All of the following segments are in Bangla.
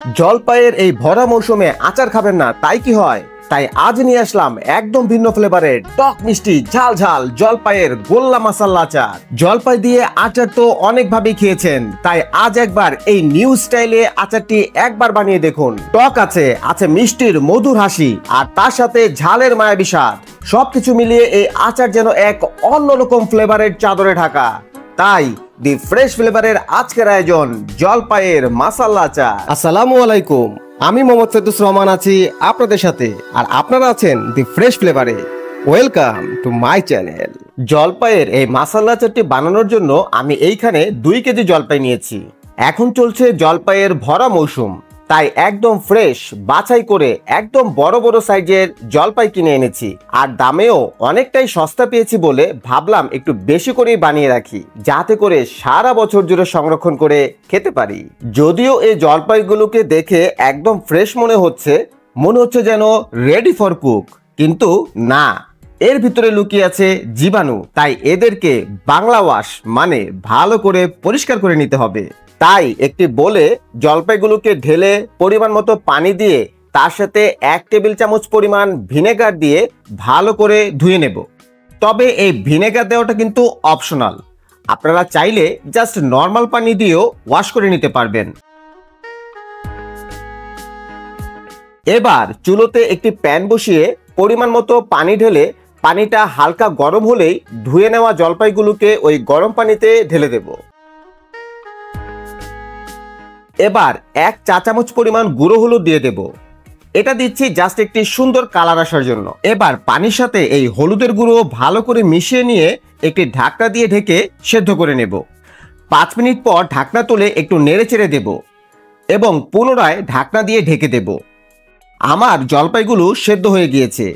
জলপাইয়ের এই ভরা মৌসুমে আচার খাবেন না তাই কি হয়? তাই আজ নিয়ে আসলাম একদম ভিন্ন ফ্লেভারের টক মিষ্টি ঝাল ঝাল জলপাইয়ের গোল্লা মাসাল্লা আচার। জলপাই দিয়ে আচার তো অনেকভাবেই খেয়েছেন, তাই আজ একবার এই নিউ স্টাইলে আচারটি একবার বানিয়ে দেখুন। টক আছে, আছে মিষ্টির মধুর হাসি, আর তার সাথে ঝালের মায়াবী স্বাদ। সবকিছু মিলিয়ে এই আচার যেন এক অন্যরকম ফ্লেভারের চাদরে ঢাকা। তাই দি ফ্রেশ ফ্লেভারের আজকের আয়োজন জলপাইয়ের মাসাল্লা আচার। আসসালামু আলাইকুম, আমি মোহাম্মদ ফেরদৌস রহমান আছি আপনাদের সাথে, আর আপনারা আছেন দি ফ্রেশ ফ্লেভারে। Welcome to my channel. জলপাইয়ের এই মাসাল্লা আচারটি বানানোর জন্য আমি এইখানে 2 কেজি জলপাই নিয়েছি। এখন চলছে জলপাইয়ের ভরা মৌসুম, তাই একদম ফ্রেশ বাছাই করে একদম বড় বড় সাইজের জলপাই কিনে এনেছি, আর দামেও অনেকটাই সস্তা পেয়েছি বলে ভাবলাম একটু বেশি করেই বানিয়ে রাখি, যাতে করে সারা বছর জুড়ে সংরক্ষণ করে খেতে পারি। যদিও এই জলপাইগুলোকে দেখে একদম ফ্রেশ মনে হচ্ছে যেন রেডি ফর কুক, কিন্তু না, এর ভিতরে লুকিয়ে আছে জীবাণু। তাই এদেরকে বাংলা ওয়াশ মানে ভালো করে পরিষ্কার করে নিতে হবে। তাই একটি বলে জলপাইগুলোকে ঢেলে পরিমাণ মতো পানি দিয়ে তার সাথে 1 টেবিল চামচ পরিমাণ ভিনেগার দিয়ে ভালো করে ধুয়ে নেব। তবে এই ভিনেগার দেওয়াটা কিন্তু অপশনাল, আপনারা চাইলে জাস্ট নর্মাল পানি দিয়েও ওয়াশ করে নিতে পারবেন। এবার চুলোতে একটি প্যান বসিয়ে পরিমাণ মতো পানি ঢেলে পানিটা হালকা গরম হলেই ধুয়ে নেওয়া জলপাইগুলোকে ওই গরম পানিতে ঢেলে দেব। এবার 1 চা চামচ পরিমাণ গুঁড়ো হলুদ দিয়ে দেব। এটা দিচ্ছি জাস্ট একটি সুন্দর কালার আসার জন্য। এবার পানির সাথে এই হলুদের গুঁড়ো ভালো করে মিশিয়ে নিয়ে একটি ঢাকনা দিয়ে ঢেকে সেদ্ধ করে নেব। 5 মিনিট পর ঢাকনা তুলে একটু নেড়ে চেড়ে দেব এবং পুনরায় ঢাকনা দিয়ে ঢেকে দেব। আমার জলপাইগুলো সেদ্ধ হয়ে গিয়েছে,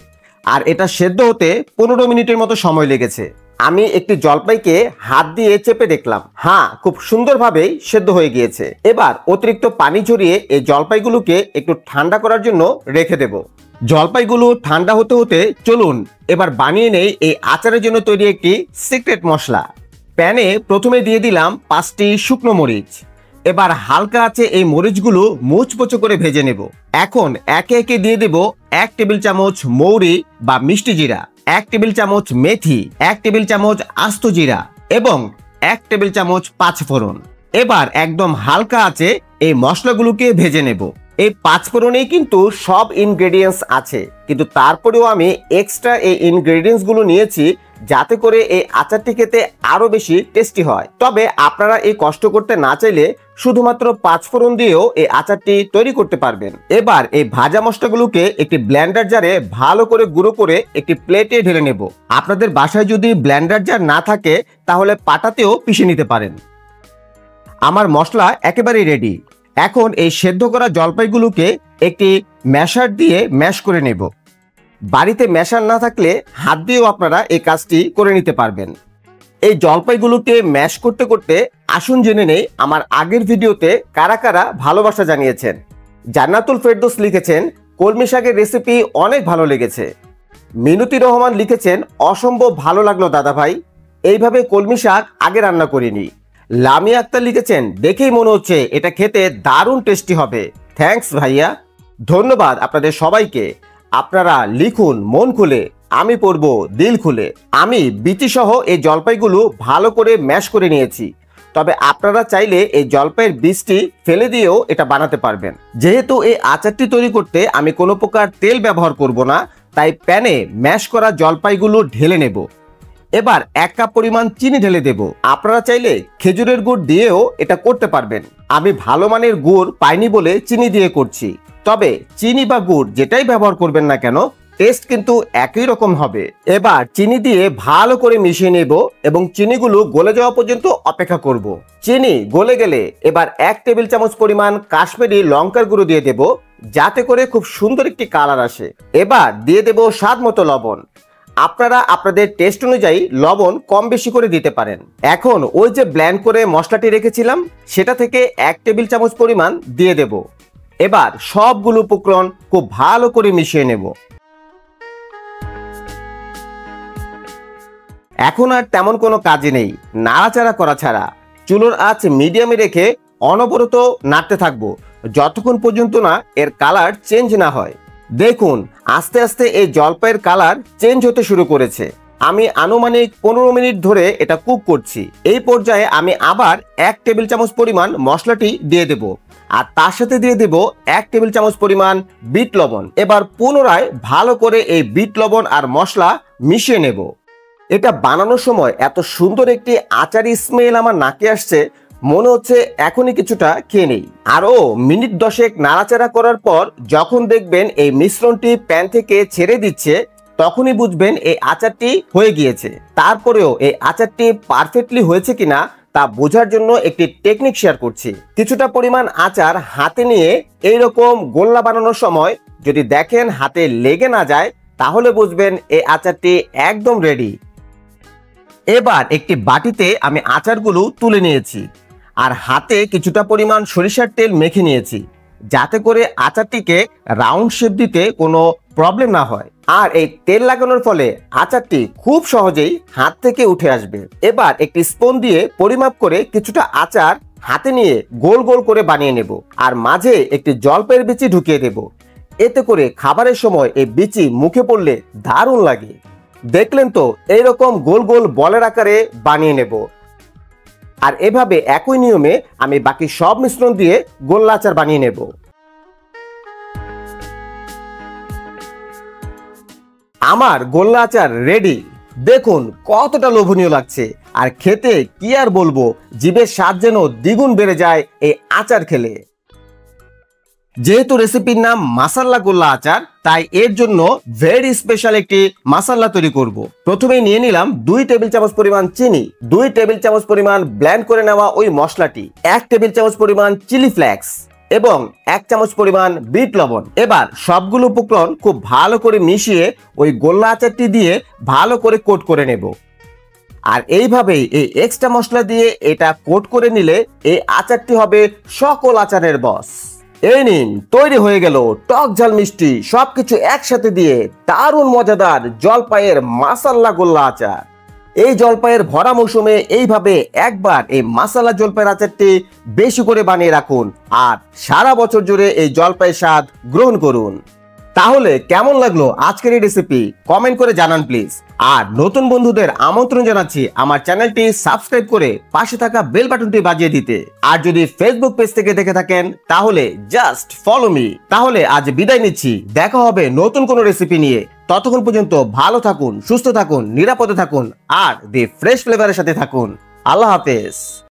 আর এটা সেদ্ধ হতে 15 মিনিটের মতো সময় লেগেছে। আমি একটি জলপাইকে হাত দিয়ে চেপে দেখলাম, হ্যাঁ, খুব সুন্দরভাবেই সেদ্ধ হয়ে গিয়েছে। এবার অতিরিক্ত পানি ঝরিয়ে এই জলপাইগুলোকে একটু ঠান্ডা করার জন্য রেখে দেব। জলপাইগুলো ঠান্ডা হতে হতে চলুন এবার বানিয়ে নেই এই আচারের জন্য তৈরি একটি সিক্রেট মশলা। প্যানে প্রথমে দিয়ে দিলাম 5টি শুকনো মরিচ। এবার হালকা আছে এই মরিচগুলো মুচমুচো করে ভেজে নেব। এখন একে একে দিয়ে দেব 1 টেবিল চামচ মৌরি বা মিষ্টি জিরা, 1 টেবিল চামচ মেথি, 1 টেবিল চামচ আস্ত জিরা এবং 1 টেবিল চামচ পাঁচফোড়ন। এবার একদম হালকা আছে এই মশলাগুলোকে ভেজে নেব। এই পাঁচফোড়নেই কিন্তু সব ইনগ্রেডিয়েন্টস আছে, কিন্তু তারপরেও আমি এক্সট্রা এই ইনগ্রেডিয়েন্টস গুলো নিয়েছি যাতে করে এই আচারটি খেতে আরো বেশি টেস্টি হয়। তবে আপনারা এই কষ্ট করতে না চাইলে শুধুমাত্র পাঁচফোড়ন দিয়েও এই আচারটি তৈরি করতে পারবেন। এবার এই ভাজা মশলাগুলোকে একটি ব্লেন্ডার জারে ভালো করে গুঁড়ো করে একটি প্লেটে ঢেলে নেব। আপনাদের বাসায় যদি ব্লেন্ডার জার না থাকে তাহলে পাটাতেও পিষে নিতে পারেন। আমার মশলা একেবারেই রেডি। এখন এই সেদ্ধ করা জলপাইগুলোকে একটি ম্যাশার দিয়ে ম্যাশ করে নেব। বাড়িতে ম্যাশার না থাকলে হাত দিয়েও আপনারা এই কাজটি করে নিতে পারবেন। এই জলপাইগুলোকে ম্যাশ করতে করতে আসুন জেনে নেই আমার আগের ভিডিওতে কারা কারা ভালোবাসা জানিয়েছেন। জান্নাতুল ফেরদৌস লিখেছেন, কলমি শাকের রেসিপি অনেক ভালো লেগেছে। মিনতি রহমান লিখেছেন, অসম্ভব ভালো লাগলো দাদা ভাই, এইভাবে কলমি শাক আগে রান্না করিনি। লামিয়া আক্তার লিখেছেন, দেখেই মনে হচ্ছে এটা খেতে দারুণ টেস্টি হবে। থ্যাঙ্কস ভাইয়া, ধন্যবাদ আপনাদের সবাইকে। আপনারা লিখুন মন খুলে, আমি পড়ব দিল খুলে। আমি বিচি সহ এই জলপাইগুলো ভালো করে ম্যাশ করে নিয়েছি। তবে আপনারা চাইলে এই জলপাইয়ের বীজটি ফেলে দিয়েও এটা বানাতে পারবেন। যেহেতু এই আচারটি তৈরি করতে আমি কোনো প্রকার তেল ব্যবহার করব না, তাই প্যানে ম্যাশ করা জলপাইগুলো ঢেলে নেব। এবার 1 কাপ পরিমাণ চিনি ঢেলে দেব। আপনারা চাইলে খেজুরের গুড় দিয়েও এটা করতে পারবেন। আমি ভালো মানের গুড় পাইনি বলে চিনি দিয়ে করছি। তবে চিনি বা গুড় যেটাই ব্যবহার করবেন না কেন, টেস্ট কিন্তু একই রকম হবে। এবার চিনি দিয়ে ভালো করে মিশিয়ে নেব এবং চিনিগুলো গলে যাওয়া পর্যন্ত অপেক্ষা করব। চিনি গলে গেলে এবার 1 টেবিল চামচ পরিমাণ কাশ্মীরি লঙ্কার গুঁড়ো দিয়ে দেব, যাতে করে খুব সুন্দর একটি কালার আসে। এবার দিয়ে দেব স্বাদ মতো লবণ। আপনারা আপনাদের টেস্ট অনুযায়ী লবণ কম বেশি করে দিতে পারেন। এখন ওই যে ব্লেন্ড করে মশলাটি রেখেছিলাম সেটা থেকে 1 টেবিল চামচ পরিমাণ দিয়ে দেব। এবার সবগুলো উপকরণ খুব ভালো করে মিশিয়ে নেব। এখন আর তেমন কোনো কাজে নেই, নাড়াচাড়া করা ছাড়া চুলোর আঁচ মিডিয়ামে রেখে অনবরত নাড়তে থাকবো যতক্ষণ পর্যন্ত না এর কালার চেঞ্জ না হয়। দেখুন আস্তে আস্তে এই জলপাইয়ের কালার চেঞ্জ হতে শুরু করেছে। আমি আনুমানিক 15 মিনিট ধরে এটা কুক করছি। এই পর্যায়ে আমি আবার 1 টেবিল চামচ পরিমাণ মশলাটি দিয়ে দেব, আর তার সাথে দিয়ে দেব 1 টেবিল চামচ পরিমাণ বিট লবণ। এবার পুনরায় ভালো করে এই বিট লবণ আর মশলা মিশিয়ে নেব। এটা বানানোর সময় এত সুন্দর একটি আচারি স্মেল আমার নাকে আসছে, মনে হচ্ছে এখনই কিছুটা খেয়ে নেই। আরও মিনিট 10 নাড়াচাড়া করার পর যখন দেখবেন এই মিশ্রণটি প্যান থেকে ছেড়ে দিচ্ছে, তখনই বুঝবেন এই আচারটি হয়ে গিয়েছে। তারপরেও এই আচারটি পারফেক্টলি হয়েছে কিনা তা বোঝার জন্য একটি টেকনিক শেয়ার করছি। কিছুটা পরিমাণ আচার হাতে নিয়ে এইরকম গোল্লা বানানোর সময় যদি দেখেন হাতে লেগে না যায়, তাহলে বুঝবেন এই আচারটি একদম রেডি। এবার একটি বাটিতে আমি আচারগুলো তুলে নিয়েছি, আর হাতে কিছুটা পরিমাণ সরিষার তেল মেখে নিয়েছি, যাতে করে আচারটিকে রাউন্ড শেপ দিতে কোনো প্রবলেম না হয়। আর এই তেল লাগানোর ফলে আচারটি খুব সহজেই হাত থেকে উঠে আসবে। এবার একটি স্পুন দিয়ে পরিমাপ করে কিছুটা আচার হাতে নিয়ে গোল গোল করে বানিয়ে নেব, আর মাঝে একটি জলপাইয়ের বিচি ঢুকিয়ে দেব। এতে করে খাবারের সময় এই বিচি মুখে পড়লে দারুণ লাগে। দেখলেন তো, এইরকম গোল গোল বলের আকারে বানিয়ে নেব। আর এভাবে একই নিয়মে আমি বাকি সব মিশ্রণ দিয়ে গোল্লা আচার বানিয়ে নেব। আমার গোল্লা আচার রেডি। দেখুন কতটা লোভনীয় লাগছে, আর খেতে কি আর বলবো, জিভের স্বাদ যেন দ্বিগুণ বেড়ে যায় এই আচার খেলে। যেহেতু রেসিপির নাম মাসাল্লা গোল্লা আচার, তাই এর জন্য ভেরি স্পেশাল একটি মাসাল্লা তৈরি করব। প্রথমেই নিয়ে নিলাম 2 টেবিল চামচ পরিমাণ চিনি, 2 টেবিল চামচ পরিমাণ ব্লেন্ড করে নেওয়া ওই মশলাটি, 1 টেবিল চামচ পরিমাণ চিলি ফ্লেক্স এবং 1 চামচ পরিমাণ বিট লবণ। এবার সবগুলো উপকরণ খুব ভালো করে মিশিয়ে ওই গোল্লা আচারটি দিয়ে ভালো করে কোট করে নেব। আর এইভাবেই এই এক্সট্রা মশলা দিয়ে এটা কোট করে নিলে এই আচারটি হবে সকল আচারের বস। এই নিন, তৈরি হয়ে গেল টক ঝাল মিষ্টি সবকিছু একসাথে দিয়ে দারুণ মজাদার জলপাইয়ের মাসাল্লা গোল্লা আচার। এই জলপাইয়ের ভরা মৌসুমে এইভাবে একবার এই মাসালা জলপাইয়ের আচারটি বেশি করে বানিয়ে রাখুন, আর সারা বছর জুড়ে এই জলপাইয়ের স্বাদ গ্রহণ করুন। তাহলে কেমন লাগলো আজকের এই রেসিপি কমেন্ট করে জানান প্লিজ। আর নতুন বন্ধুদের আমন্ত্রণ জানাচ্ছি আমার চ্যানেলটি সাবস্ক্রাইব করে পাশে থাকা বেল বাটনটি বাজিয়ে দিতে। আর যদি ফেসবুক পেজ থেকে দেখে থাকেন তাহলে জাস্ট ফলো মি। তাহলে আজ বিদায় নিচ্ছি, দেখা হবে নতুন কোনো রেসিপি নিয়ে। ততক্ষণ পর্যন্ত ভালো থাকুন, সুস্থ থাকুন, নিরাপদে থাকুন, আর দি ফ্রেশ ফ্লেভারের সাথে থাকুন। আল্লাহ হাফেজ।